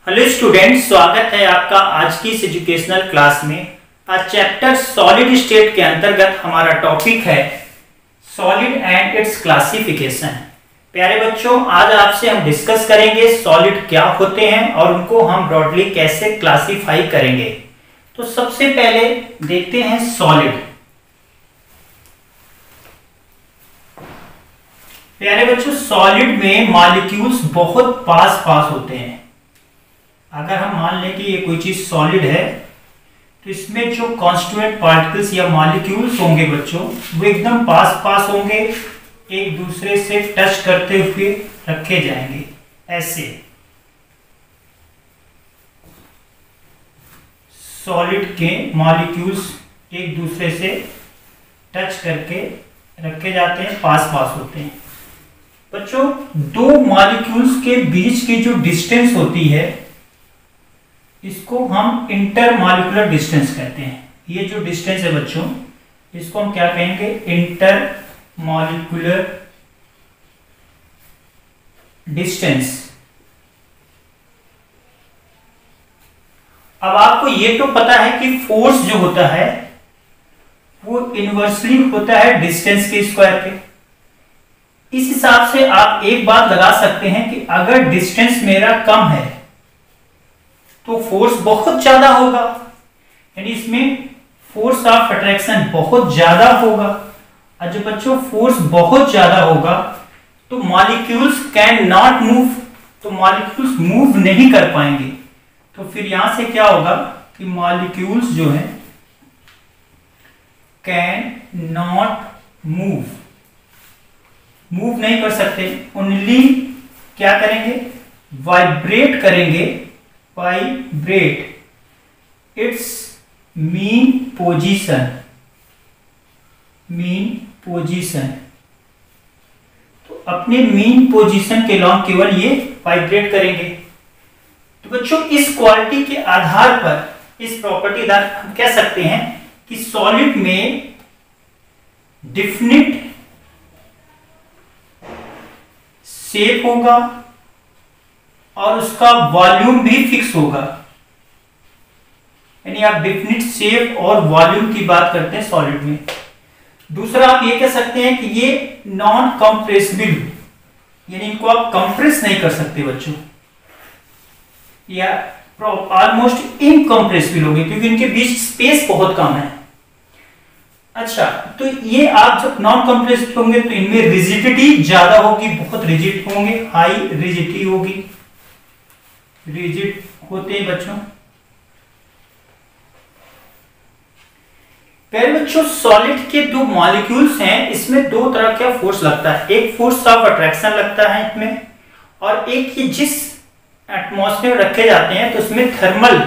Hello students, स्वागत है आपका आज की इस एजुकेशनल क्लास में। आज चैप्टर सॉलिड स्टेट के अंतर्गत हमारा टॉपिक है सॉलिड एंड इट्स क्लासिफिकेशन। प्यारे बच्चों, आज आपसे हम डिस्कस करेंगे सॉलिड क्या होते हैं और उनको हम ब्रॉडली कैसे क्लासिफाई करेंगे। तो सबसे पहले देखते हैं सॉलिड। प्यारे बच्चों, सॉलिड में मॉलिक्यूल्स बहुत पास पास होते हैं। अगर हम मान लें कि ये कोई चीज सॉलिड है तो इसमें जो कॉन्स्टिट्यूएंट पार्टिकल्स या मॉलिक्यूल्स होंगे बच्चों, वो एकदम पास पास होंगे, एक दूसरे से टच करते हुए रखे जाएंगे ऐसे। सॉलिड के मॉलिक्यूल्स एक दूसरे से टच करके रखे जाते हैं, पास पास होते हैं। बच्चों, दो मॉलिक्यूल्स के बीच की जो डिस्टेंस होती है इसको हम इंटरमॉलिक्यूलर डिस्टेंस कहते हैं। ये जो डिस्टेंस है बच्चों, इसको हम क्या कहेंगे? Intermolecular distance. अब आपको ये तो पता है कि फोर्स जो होता है वो इनवर्सली होता है डिस्टेंस के स्क्वायर पे। इस हिसाब से आप एक बात लगा सकते हैं कि अगर डिस्टेंस मेरा कम है तो फोर्स बहुत ज्यादा होगा, यानी इसमें फोर्स ऑफ अट्रैक्शन बहुत ज्यादा होगा। और जब बच्चों फोर्स बहुत ज्यादा होगा तो मॉलिक्यूल्स कैन नॉट मूव, तो मॉलिक्यूल्स मूव नहीं कर पाएंगे। तो फिर यहां से क्या होगा कि मॉलिक्यूल्स जो है कैन नॉट मूव, मूव नहीं कर सकते, ओनली क्या करेंगे? वाइब्रेट करेंगे, vibrate it's mean position, mean position. तो अपने मीन पोजीशन के लॉन्ग केवल ये वाइब्रेट करेंगे। तो बच्चों, इस क्वालिटी के आधार पर, इस प्रॉपर्टी आधार हम कह सकते हैं कि सॉलिड में डिफिनिट शेप होगा और उसका वॉल्यूम भी फिक्स होगा। यानी आप डिफिनिट शेप और वॉल्यूम की बात करते हैं सॉलिड में। दूसरा आप ये कह सकते हैं कि ये नॉन कंप्रेसिबल, यानी इनको आप कंप्रेस नहीं कर सकते बच्चों, या ऑलमोस्ट इनकंप्रेसिबल होंगे क्योंकि इनके बीच स्पेस बहुत कम है। अच्छा, तो ये आप जब नॉन कंप्रेसिबल होंगे तो इनमें रिजिडिटी ज्यादा होगी, बहुत रिजिड होंगे, हाई रिजिडिटी होगी, रिजिड होते हैं बच्चों। पहले बच्चों, सॉलिड के दो मॉलिक्यूल्स हैं, इसमें दो तरह का फोर्स लगता है। एक फोर्स ऑफ अट्रैक्शन लगता है इसमें, और एक ये जिस एटमॉस्फेयर रखे जाते हैं तो उसमें थर्मल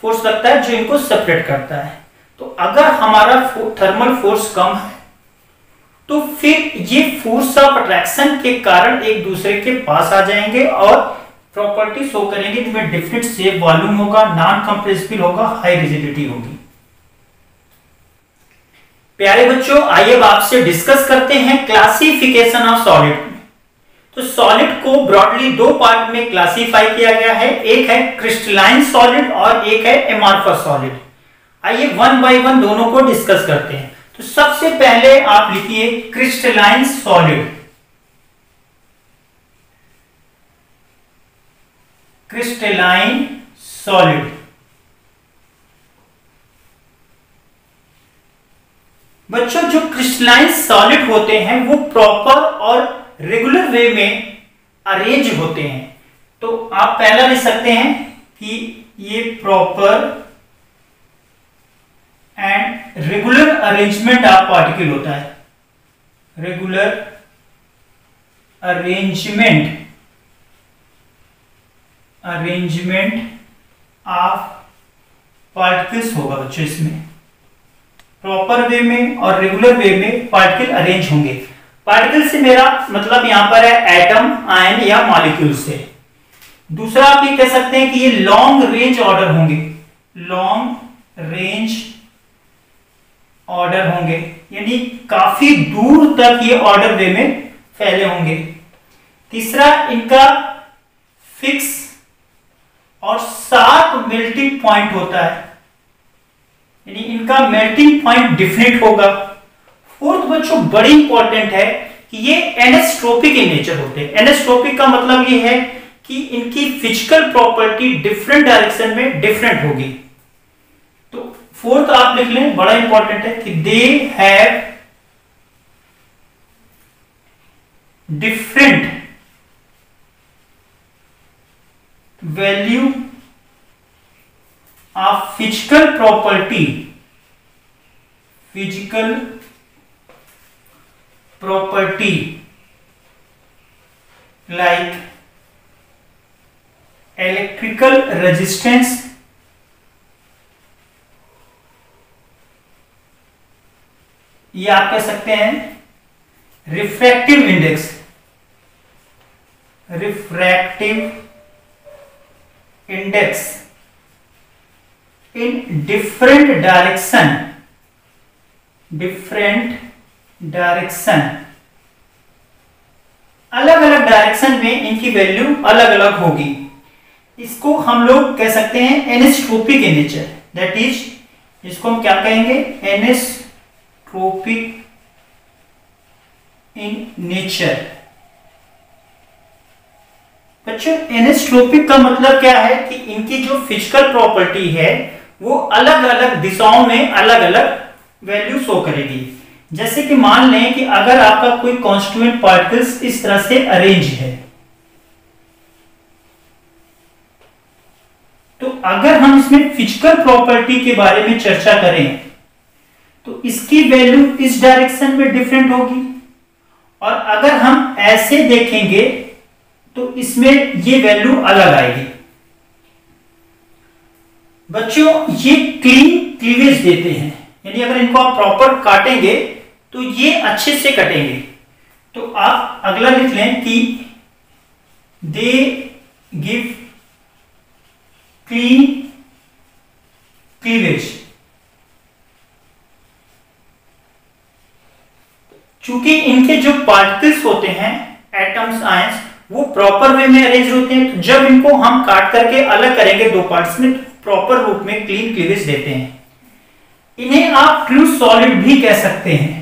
फोर्स लगता है जो इनको सेपरेट करता है। तो अगर हमारा थर्मल फोर्स कम है तो फिर ये फोर्स ऑफ अट्रैक्शन के कारण एक दूसरे के पास आ जाएंगे और प्रॉपर्टी शो करेंगे जिसमें डिफिनिट शेप, वॉल्यूम होगा, नॉन कंप्रेसिबल होगा, हाई रिजिडिटी होगी। प्यारे बच्चों, आइए अब आपसे डिस्कस करते हैं क्लासिफिकेशन ऑफ सॉलिड। तो सॉलिड को ब्रॉडली दो पार्ट में क्लासिफाई किया गया है, एक है क्रिस्टलाइन सॉलिड और एक है एमॉर्फस सॉलिड। आइए वन बाय वन दोनों को डिस्कस करते हैं। तो सबसे पहले आप लिखिए क्रिस्टलाइन सॉलिड। Crystalline solid. बच्चों, जो क्रिस्टलाइन सॉलिड होते हैं वो प्रॉपर और रेगुलर वे में अरेंज होते हैं। तो आप पहला लिख सकते हैं कि ये proper and regular arrangement of particle होता है। रेगुलर अरेंजमेंट ऑफ पार्टिकल्स होगा बच्चों। इसमें प्रॉपर वे में और रेगुलर वे में पार्टिकल अरेंज होंगे। पार्टिकल से मेरा मतलब यहां पर है एटम, आयन या मॉलिक्यूल से। दूसरा आप ये कह सकते हैं कि ये लॉन्ग रेंज ऑर्डर होंगे, लॉन्ग रेंज ऑर्डर होंगे, यानी काफी दूर तक ये ऑर्डर वे में फैले होंगे। तीसरा, इनका फिक्स और शार्प मेल्टिंग पॉइंट होता है, यानी इनका मेल्टिंग पॉइंट डिफरेंट होगा। फोर्थ बच्चों बड़ी इंपॉर्टेंट है कि ये एनेस्ट्रोपिक इन नेचर होते हैं। एनेस्ट्रोपिक का मतलब ये है कि इनकी फिजिकल प्रॉपर्टी डिफरेंट डायरेक्शन में डिफरेंट होगी। तो फोर्थ आप लिख लें, बड़ा इंपॉर्टेंट है कि they have different value of physical property, physical property like electrical resistance, ये आप कह सकते हैं refractive index, refractive index in different direction, different direction, अलग अलग डायरेक्शन में इनकी वैल्यू अलग अलग होगी। इसको हम लोग कह सकते हैं एनेस्ट्रोपिक इन नेचर, दैट इज इसको हम क्या कहेंगे, एनेस्ट्रोपिक इन नेचर। बच्चों एनेस्ट्रोपिक का मतलब क्या है कि इनकी जो फिजिकल प्रॉपर्टी है वो अलग अलग दिशाओं में अलग अलग वैल्यू शो करेगी। जैसे कि मान लें कि अगर आपका कोई कॉन्स्टिट्यूएंट पार्टिकल्स इस तरह से अरेंज है, तो अगर हम इसमें फिजिकल प्रॉपर्टी के बारे में चर्चा करें तो इसकी वैल्यू इस डायरेक्शन में डिफरेंट होगी, और अगर हम ऐसे देखेंगे तो इसमें ये वैल्यू अलग आएगी। बच्चों ये क्लीन क्लीवेज देते हैं, यानी अगर इनको आप प्रॉपर काटेंगे तो ये अच्छे से कटेंगे। तो आप अगला लिख लें कि दे गिव क्लीन क्लीवेज। चूंकि इनके जो पार्टिकल्स होते हैं, एटम्स, आयंस, वो प्रॉपर वे में अरेंज होते हैं, तो जब इनको हम काट करके अलग करेंगे दो पार्ट्स में, तो प्रॉपर रूप में क्लीन क्लीवेज देते हैं। इन्हें आप ट्रू सॉलिड भी कह सकते हैं,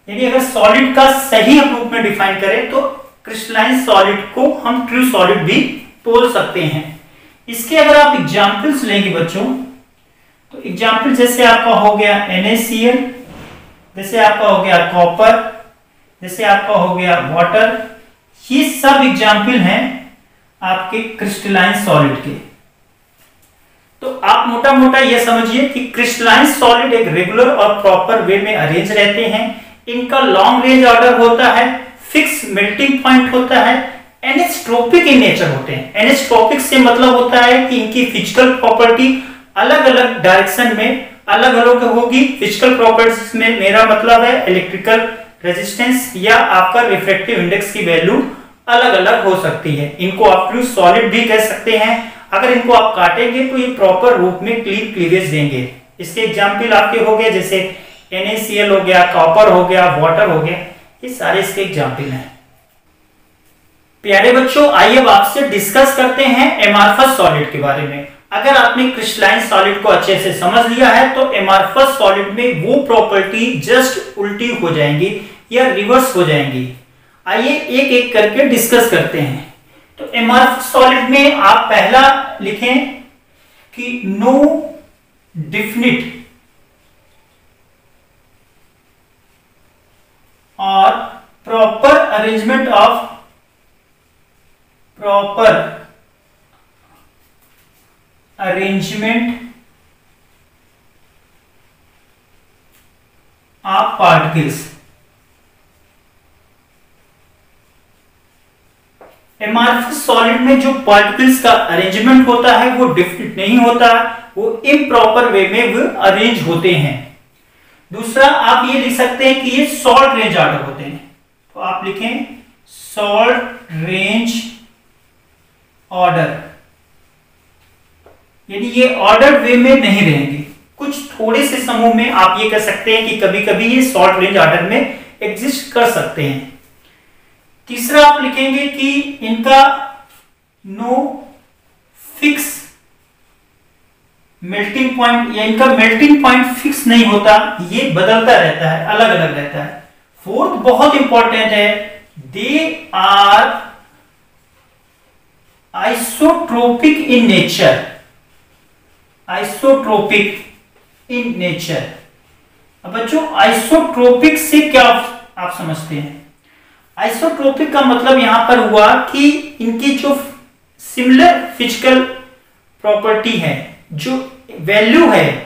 यानी अगर सॉलिड का सही रूप में डिफाइन करें तो क्रिस्टलाइन सॉलिड को हम ट्रू सॉलिड भी बोल सकते हैं। इसके अगर आप एग्जाम्पल्स लेंगे बच्चों, तो एग्जाम्पल जैसे आपका हो गया NaCl, जैसे आपका हो गया कॉपर, जैसे आपका हो गया वाटर, ये सब एग्जाम्पल हैं आपके क्रिस्टलाइन सॉलिड के। तो आप मोटा मोटा ये समझिए कि क्रिस्टलाइन सॉलिड एक रेगुलर और प्रॉपर वे में अरेंज रहते हैं, इनका लॉन्ग रेंज ऑर्डर होता है, फिक्स मेल्टिंग पॉइंट होता है, एनेस्ट्रोपिक इन नेचर होते हैं। एनेस्ट्रोपिक से मतलब होता है कि इनकी फिजिकल प्रॉपर्टी अलग अलग डायरेक्शन में अलग अलग होगी। फिजिकल प्रॉपर्टीज में मेरा मतलब है इलेक्ट्रिकल रेजिस्टेंस या आपका रिफ्रैक्टिव इंडेक्स की वैल्यू अलग अलग हो सकती है। इनको आप ट्रू सॉलिड भी कह सकते हैं। अगर इनको आप काटेंगे तो ये प्रॉपर रूप में क्लीन क्लीवेज देंगे। इसके एग्जाम्पल आपके हो गए, जैसे NaCl हो गया, कॉपर हो गया, वाटर हो गया, ये सारे इसके एग्जाम्पल हैं। प्यारे बच्चों, आइए अब आपसे डिस्कस करते हैं एमार्फस सॉलिड के बारे में। अगर आपने क्रिस्टलाइन सॉलिड को अच्छे से समझ लिया है तो एमार्फस सॉलिड में वो प्रॉपर्टी जस्ट उल्टी हो जाएंगी या रिवर्स हो जाएंगी। आइए एक एक करके डिस्कस करते हैं। तो एमार्फस सॉलिड में आप पहला लिखें कि नो डिफिनिट और proper arrangement of particles. Amorphous solid में जो पार्टिकल्स का अरेंजमेंट होता है वो डिफिनिट नहीं होता, वो इम्प्रॉपर वे में वो अरेंज होते हैं। दूसरा आप ये लिख सकते हैं कि ये सॉल्ट रेंज ऑर्डर होते हैं। तो आप लिखें सॉल्ट रेंज ऑर्डर, यानी ये ऑर्डर वे में नहीं रहेंगे। कुछ थोड़े से समूह में आप ये कह सकते हैं कि कभी कभी ये सॉल्ट रेंज ऑर्डर में एग्जिस्ट कर सकते हैं। तीसरा आप लिखेंगे कि इनका नो फिक्स मेल्टिंग पॉइंट, या इनका मेल्टिंग पॉइंट फिक्स नहीं होता, ये बदलता रहता है, अलग अलग रहता है। फोर्थ बहुत इंपॉर्टेंट है, they are isotropic in nature, isotropic in nature. अब बच्चों आइसोट्रोपिक से क्या आप समझते हैं? आइसोट्रोपिक का मतलब यहां पर हुआ कि इनकी जो सिमिलर फिजिकल प्रॉपर्टी है, जो वैल्यू है,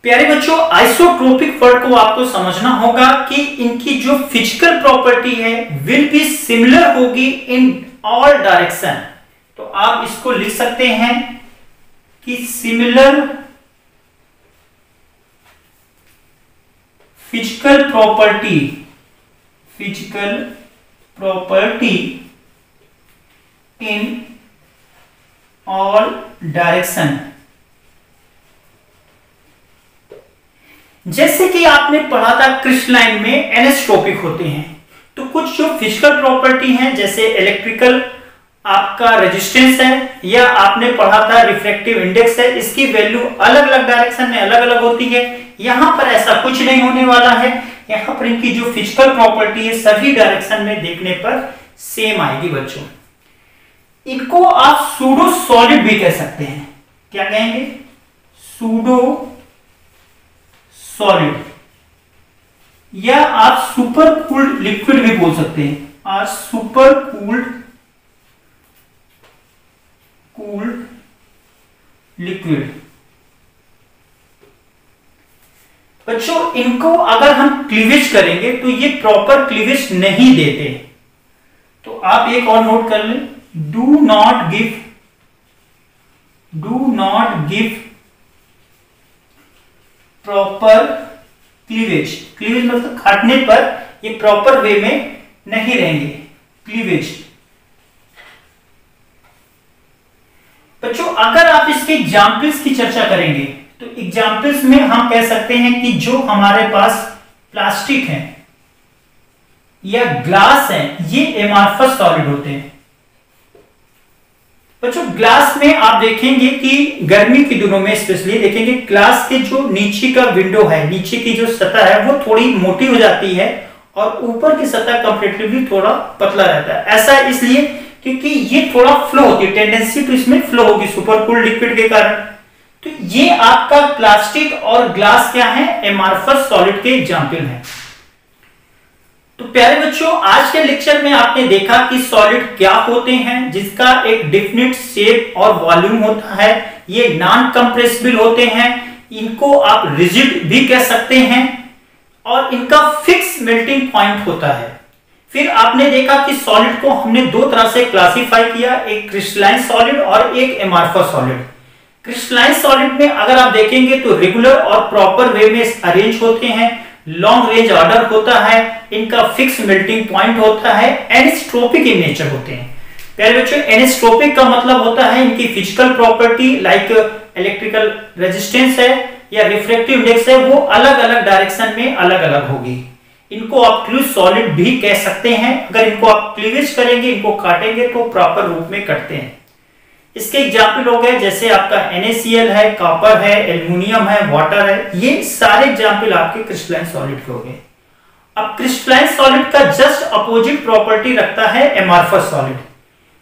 प्यारे बच्चों आइसोट्रोपिक वर्ड को आपको समझना होगा कि इनकी जो फिजिकल प्रॉपर्टी है विल बी सिमिलर होगी इन ऑल डायरेक्शन। तो आप इसको लिख सकते हैं कि similar physical property, physical property in all direction. जैसे कि आपने पढ़ा था क्रिस्टलाइन में एनिसोट्रोपिक होते हैं, तो कुछ जो फिजिकल प्रॉपर्टी हैं जैसे इलेक्ट्रिकल आपका रेजिस्टेंस है, या आपने पढ़ा था रिफ्रैक्टिव इंडेक्स है, इसकी वैल्यू अलग अलग डायरेक्शन में अलग अलग होती है। यहां पर ऐसा कुछ नहीं होने वाला है, यहां पर इनकी जो फिजिकल प्रॉपर्टी है सभी डायरेक्शन में देखने पर सेम आएगी बच्चों। इनको आप सूडो सॉलिड भी कह सकते हैं। क्या कहेंगे? सूडो सॉलिड, या आप सुपर कूल्ड लिक्विड भी बोल सकते हैं, और सुपर कूल्ड लिक्विड। बच्चों इनको अगर हम क्लीवेज करेंगे तो ये प्रॉपर क्लीवेज नहीं देते, तो आप एक और नोट कर लें, do not give proper cleavage. Cleavage मतलब काटने पर ये प्रॉपर वे में नहीं रहेंगे, क्लीवेज। बच्चों अगर आप इसके एग्जाम्पल्स की चर्चा करेंगे तो एग्जाम्पल्स में हम कह सकते हैं कि जो हमारे पास प्लास्टिक है या ग्लास है, ये एमार्फस सॉलिड होते हैं। बच्चों ग्लास में आप देखेंगे कि गर्मी के दिनों में स्पेशली देखेंगे ग्लास के जो नीचे का विंडो है, नीचे की जो सतह है वो थोड़ी मोटी हो जाती है और ऊपर की सतह कंपैरेटिवली थोड़ा पतला रहता है। ऐसा इसलिए क्योंकि ये थोड़ा फ्लो होती है, टेंडेंसी तो इसमें फ्लो होगी सुपर कूल्ड लिक्विड के कारण। तो ये आपका प्लास्टिक और ग्लास क्या है? एमार्फस सॉलिड के एग्जाम्पल हैं। तो प्यारे बच्चों आज के लेक्चर में आपने देखा कि सॉलिड क्या होते हैं, जिसका एक डेफिनेट शेप और वॉल्यूम होता है। ये नॉन कंप्रेसिबल होते हैं, इनको आप रिजिड भी कह सकते हैं, और इनका फिक्स मेल्टिंग पॉइंट होता है। फिर आपने देखा कि सॉलिड को हमने दो तरह से क्लासिफाई किया, एक क्रिस्टलाइन सॉलिड और एक एमार्फस सॉलिड। क्रिस्टलाइन सॉलिड में अगर आप देखेंगे तो रेगुलर और प्रॉपर वे में अरेंज होते हैं, लॉन्ग रेंज ऑर्डर होता है, इनका फिक्स मेल्टिंग पॉइंट होता है, एनिसोट्रोपिक इन नेचर होते हैं। प्यारे बच्चों एनिसोट्रोपिक का मतलब होता है इनकी physical property like electrical resistance है या रिफ्रैक्टिव इंडेक्स है, वो अलग अलग डायरेक्शन में अलग अलग होगी। इनको आप क्लूज सॉलिड भी कह सकते हैं। अगर इनको आप क्लीवेज करेंगे, इनको काटेंगे तो प्रॉपर रूप में कटते हैं। इसके एग्जाम्पल हो गए जैसे आपका NaCl है, कॉपर है, एल्युमिनियम है, वाटर है, ये सारे एग्जाम्पल आपके क्रिस्टलाइन सॉलिड के हो गए। अब क्रिस्टलाइन सॉलिड का जस्ट अपोजिट प्रॉपर्टी रखता है एमार्फस सॉलिड।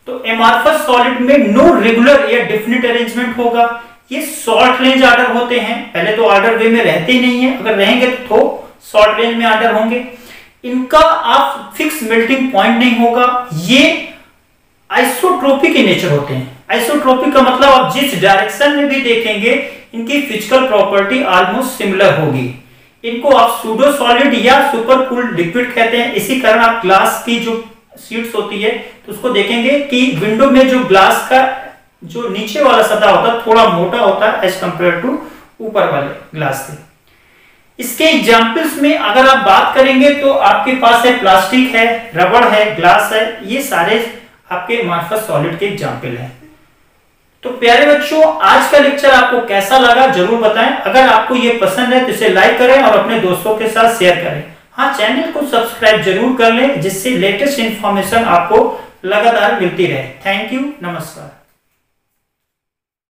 तो एमार्फस सॉलिड में नो रेगुलर या डेफिनिट अरेंजमेंट होगा, ये शॉर्ट रेंज ऑर्डर होते हैं। पहले तो ऑर्डर वे में रहते ही नहीं है, अगर रहेंगे तो शॉर्ट रेंज में ऑर्डर होंगे। इनका आप फिक्स मेल्टिंग पॉइंट नहीं होगा, ये आइसोट्रोपिक इन नेचर होते हैं। आइसोट्रोपिक का मतलब आप जिस डायरेक्शन में भी देखेंगे इनकी फिजिकल प्रॉपर्टी ऑलमोस्ट सिमिलर होगी। इनको आप सूडो सॉलिड या सुपर कूल्ड लिक्विड कहते हैं। इसी कारण आप ग्लास की जो शीट्स होती है तो उसको देखेंगे कि विंडो में जो ग्लास का जो नीचे वाला सतह होता है थोड़ा मोटा होता है एज कंपेयर टू ऊपर वाले ग्लास से। इसके एग्जाम्पल्स में अगर आप बात करेंगे तो आपके पास है प्लास्टिक है, रबड़ है, ग्लास है, ये सारे आपके एमार्फस सॉलिड के एग्जाम्पल हैं। तो प्यारे बच्चों, आज का लेक्चर आपको कैसा लगा जरूर बताएं। अगर आपको ये पसंद है तो इसे लाइक करें और अपने दोस्तों के साथ शेयर करें। हाँ, चैनल को सब्सक्राइब जरूर कर लें, जिससे लेटेस्ट इंफॉर्मेशन आपको लगातार मिलती रहे। थैंक यू, नमस्कार।